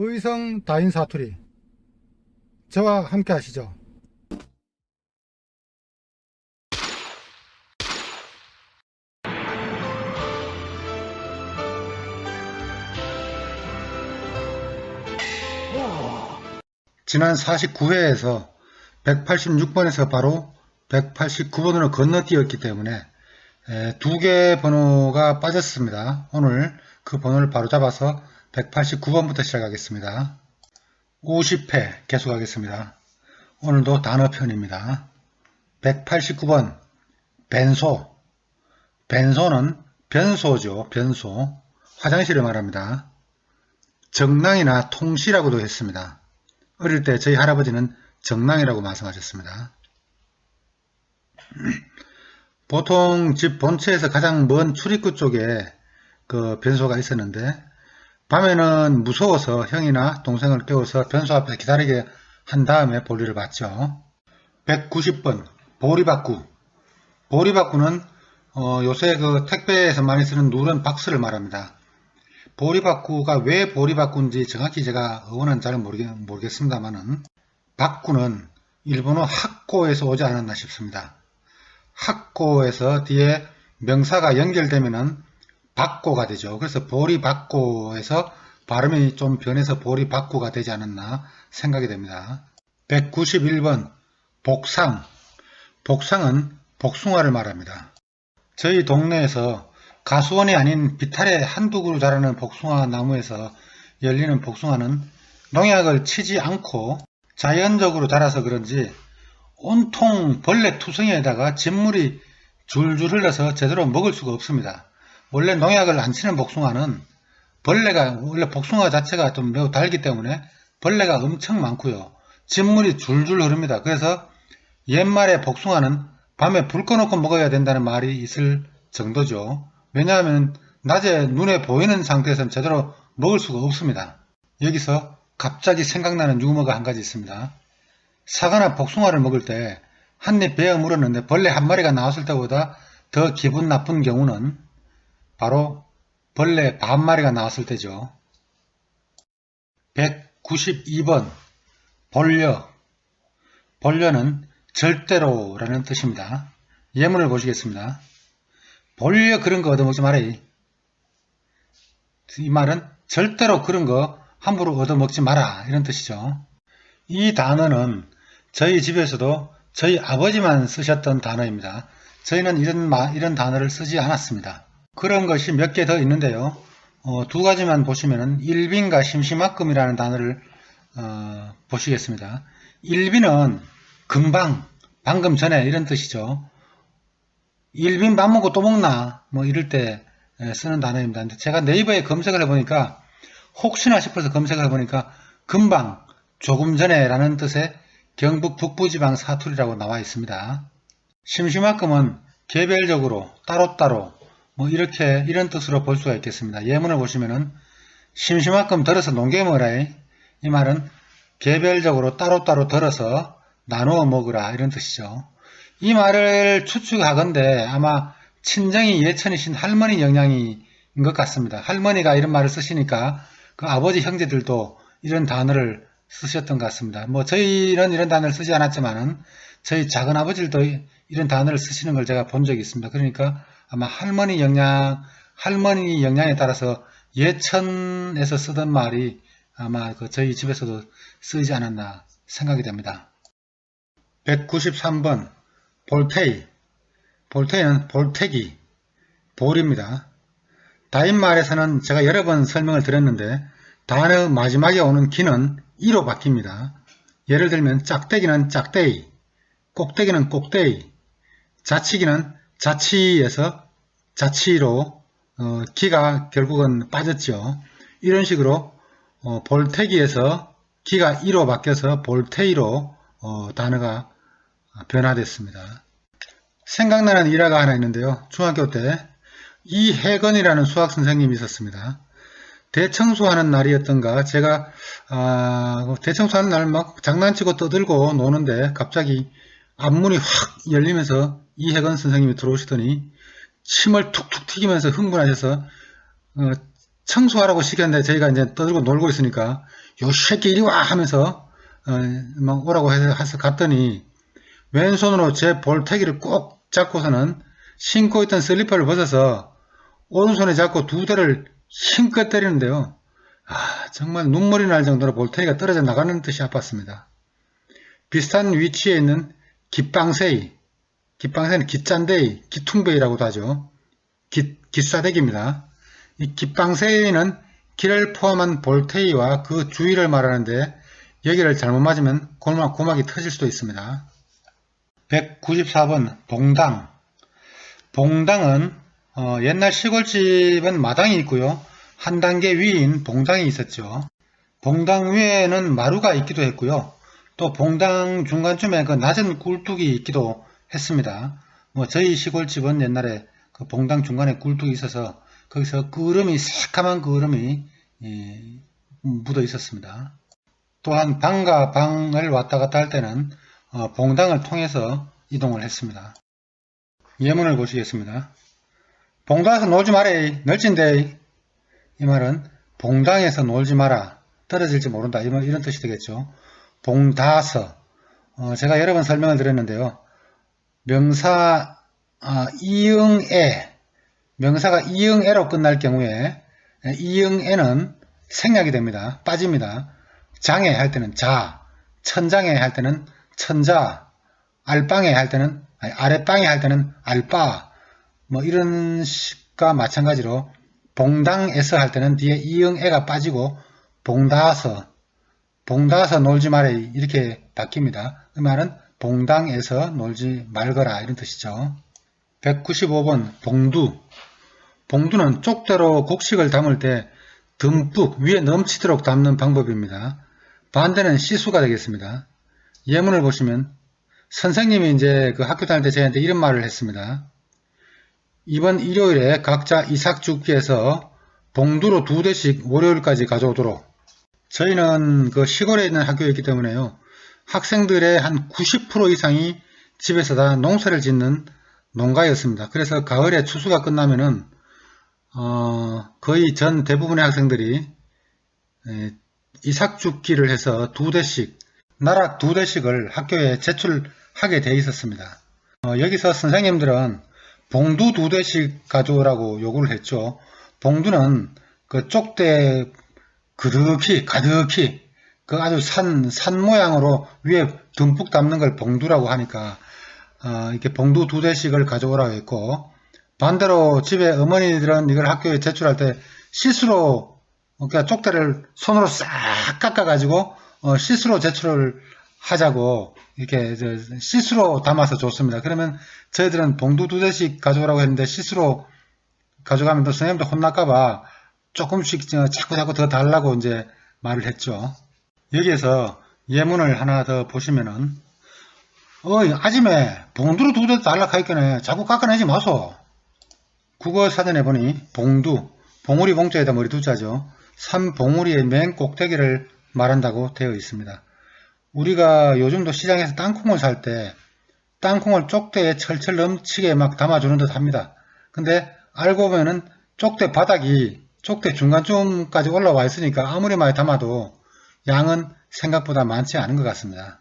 의성 다인 사투리 저와 함께 하시죠. 지난 49회에서 186번에서 바로 189번으로 건너뛰었기 때문에 두 개의 번호가 빠졌습니다. 오늘 그 번호를 바로 잡아서 189번부터 시작하겠습니다. 50회 계속하겠습니다. 오늘도 단어편입니다. 189번 변소. 변소는 변소죠. 변소. 화장실을 말합니다. 정랑이나 통시라고도 했습니다. 어릴 때 저희 할아버지는 정랑이라고 말씀하셨습니다. 보통 집 본체에서 가장 먼 출입구 쪽에 그 변소가 있었는데 밤에는 무서워서 형이나 동생을 깨워서 변소 앞에 기다리게 한 다음에 볼일을 봤죠. 190번 보리박구. 보리박구는 요새 그 택배에서 많이 쓰는 누런 박스를 말합니다. 보리박구가 왜 보리박구인지 정확히 제가 어원은 잘 모르겠습니다만은 박구는 일본어 학고에서 오지 않았나 싶습니다. 학고에서 뒤에 명사가 연결되면은 박고가 되죠. 그래서 보리박고에서 발음이 좀 변해서 보리박구가 되지 않았나 생각이 됩니다. 191번 복상. 복상은 복숭아를 말합니다. 저희 동네에서 가수원이 아닌 비탈에 한두 그루 자라는 복숭아 나무에서 열리는 복숭아는 농약을 치지 않고 자연적으로 자라서 그런지 온통 벌레 투성이에다가 진물이 줄줄 흘러서 제대로 먹을 수가 없습니다. 원래 농약을 안 치는 복숭아는 벌레가 원래 복숭아 자체가 좀 매우 달기 때문에 벌레가 엄청 많고요. 진물이 줄줄 흐릅니다. 그래서 옛말에 복숭아는 밤에 불 꺼놓고 먹어야 된다는 말이 있을 정도죠. 왜냐하면 낮에 눈에 보이는 상태에서는 제대로 먹을 수가 없습니다. 여기서 갑자기 생각나는 유머가 한 가지 있습니다. 사과나 복숭아를 먹을 때 한 입 베어 물었는데 벌레 한 마리가 나왔을 때보다 더 기분 나쁜 경우는 바로 벌레 반 마리가 나왔을 때죠. 192번 본려. 본려는 절대로라는 뜻입니다. 예문을 보시겠습니다. 본려 그런 거 얻어먹지 마라. 이 말은 절대로 그런 거 함부로 얻어먹지 마라 이런 뜻이죠. 이 단어는 저희 집에서도 저희 아버지만 쓰셨던 단어입니다. 저희는 이런 단어를 쓰지 않았습니다. 그런 것이 몇 개 더 있는데요. 두 가지만 보시면은 일빈과 심심하금이라는 단어를 보시겠습니다. 일빈은 금방, 방금 전에 이런 뜻이죠. 일빈 밥 먹고 또 먹나? 뭐 이럴 때 쓰는 단어입니다. 근데 제가 네이버에 검색을 해보니까 혹시나 싶어서 검색을 해보니까 금방, 조금 전에 라는 뜻의 경북 북부지방 사투리라고 나와 있습니다. 심심하금은 개별적으로, 따로따로, 뭐 이런 뜻으로 볼 수가 있겠습니다. 예문을 보시면은 심심하금 덜어서 농개 먹으라. 이 말은 개별적으로 따로따로 덜어서 나누어 먹으라 이런 뜻이죠. 이 말을 추측하건대 아마 친정이 예천이신 할머니 영향인 것 같습니다. 할머니가 이런 말을 쓰시니까 그 아버지 형제들도 이런 단어를 쓰셨던 것 같습니다. 뭐 저희는 이런 단어를 쓰지 않았지만은 저희 작은아버지들도 이런 단어를 쓰시는 걸 제가 본 적이 있습니다. 그러니까 아마 할머니 영향에 따라서 예천에서 쓰던 말이 아마 저희 집에서도 쓰이지 않았나 생각이 됩니다. 193번 볼테이. 볼테이는 볼태기, 볼입니다. 다인말에서는 제가 여러 번 설명을 드렸는데 단어 마지막에 오는 기는 이로 바뀝니다. 예를 들면 짝대기는 짝대이, 꼭대기는 꼭대이, 자치기는 자치에서 자치로 기가 결국은 빠졌죠. 이런 식으로 볼태기에서 기가 이로 바뀌어서 볼테이로 단어가 변화됐습니다. 생각나는 일화가 하나 있는데요. 중학교 때 이혜건이라는 수학 선생님이 있었습니다. 대청소하는 날이었던가 제가 대청소하는 날 막 장난치고 떠들고 노는데 갑자기 앞문이 확 열리면서 이혜건 선생님이 들어오시더니 침을 툭툭 튀기면서 흥분하셔서 청소하라고 시켰는데 저희가 이제 떠들고 놀고 있으니까 요 새끼 이리 와 하면서 막 오라고 해서 갔더니 왼손으로 제 볼태기를 꼭 잡고서는 신고 있던 슬리퍼를 벗어서 오른손에 잡고 두 대를 힘껏 때리는데요. 정말 눈물이 날 정도로 볼태기가 떨어져 나가는 듯이 아팠습니다. 비슷한 위치에 있는 깃방세이, 깃방세이는 깃잔데이, 기퉁베이라고도 하죠. 깃사대기입니다. 이 깃방세이는 길을 포함한 볼테이와 그 주위를 말하는데 여기를 잘못 맞으면 고막이 터질 수도 있습니다. 194번 봉당. 봉당은 옛날 시골집은 마당이 있고요. 한 단계 위인 봉당이 있었죠. 봉당 위에는 마루가 있기도 했고요. 또 봉당 중간쯤에 그 낮은 굴뚝이 있기도 했습니다. 저희 시골집은 옛날에 그 봉당 중간에 굴뚝이 있어서 거기서 새카만 그을음이 묻어 있었습니다. 또한 방과 방을 왔다 갔다 할 때는 봉당을 통해서 이동을 했습니다. 예문을 보시겠습니다. 봉당에서 놀지 마래, 널진데. 이 말은 봉당에서 놀지 마라, 떨어질지 모른다, 이런 뜻이 되겠죠. 봉다서, 제가 여러 번 설명을 드렸는데요. 명사 이응에, 명사가 이응에로 끝날 경우에 이응에는 생략이 됩니다. 빠집니다. 장애 할 때는 자, 천장애 할 때는 천자, 알방애 할 때는 아랫방애 할 때는 알바, 이런 식과 마찬가지로 봉당에서 할 때는 뒤에 이응에가 빠지고 봉다서 놀지 마래 이렇게 바뀝니다. 그 말은 봉당에서 놀지 말거라 이런 뜻이죠. 195번 봉두. 봉두는 쪽대로 곡식을 담을 때 듬뿍 위에 넘치도록 담는 방법입니다. 반대는 시수가 되겠습니다. 예문을 보시면 선생님이 이제 그 학교 다닐 때 저희한테 이런 말을 했습니다. 이번 일요일에 각자 이삭죽기에서 봉두로 2대씩 월요일까지 가져오도록. 저희는 그 시골에 있는 학교였기 때문에요. 학생들의 한 90% 이상이 집에서 다 농사를 짓는 농가였습니다. 그래서 가을에 추수가 끝나면은 거의 전 대부분의 학생들이 이삭죽기를 해서 2대씩, 나락 2대씩을 학교에 제출하게 되어 있었습니다. 여기서 선생님들은 봉두 2대씩 가져오라고 요구를 했죠. 봉두는 그 쪽대 가득히 그 아주 산 모양으로 위에 듬뿍 담는 걸 봉두라고 하니까 이렇게 봉두 2대씩을 가져오라고 했고, 반대로 집에 어머니들은 이걸 학교에 제출할 때 시스로 그러니까 쪽대를 손으로 싹 깎아가지고 시스로 제출을 하자고 이렇게 시스로 담아서 줬습니다. 그러면 저희들은 봉두 2대씩 가져오라고 했는데 시스로 가져가면 또 선생님도 혼날까봐 조금씩 자꾸 더 달라고 이제 말을 했죠. 여기에서 예문을 하나 더 보시면은 아침에 봉두로 2대 달라고 하니까 자꾸 깎아내지 마소. 국어 사전에 보니 봉두, 봉우리 봉자에다 머리 두자죠. 산봉우리의 맨 꼭대기를 말한다고 되어 있습니다. 우리가 요즘도 시장에서 땅콩을 살 때 땅콩을 쪽대에 철철 넘치게 막 담아주는 듯 합니다. 근데 알고 보면은 쪽대 바닥이 쪽대 중간쯤까지 올라와 있으니까 아무리 많이 담아도 양은 생각보다 많지 않은 것 같습니다.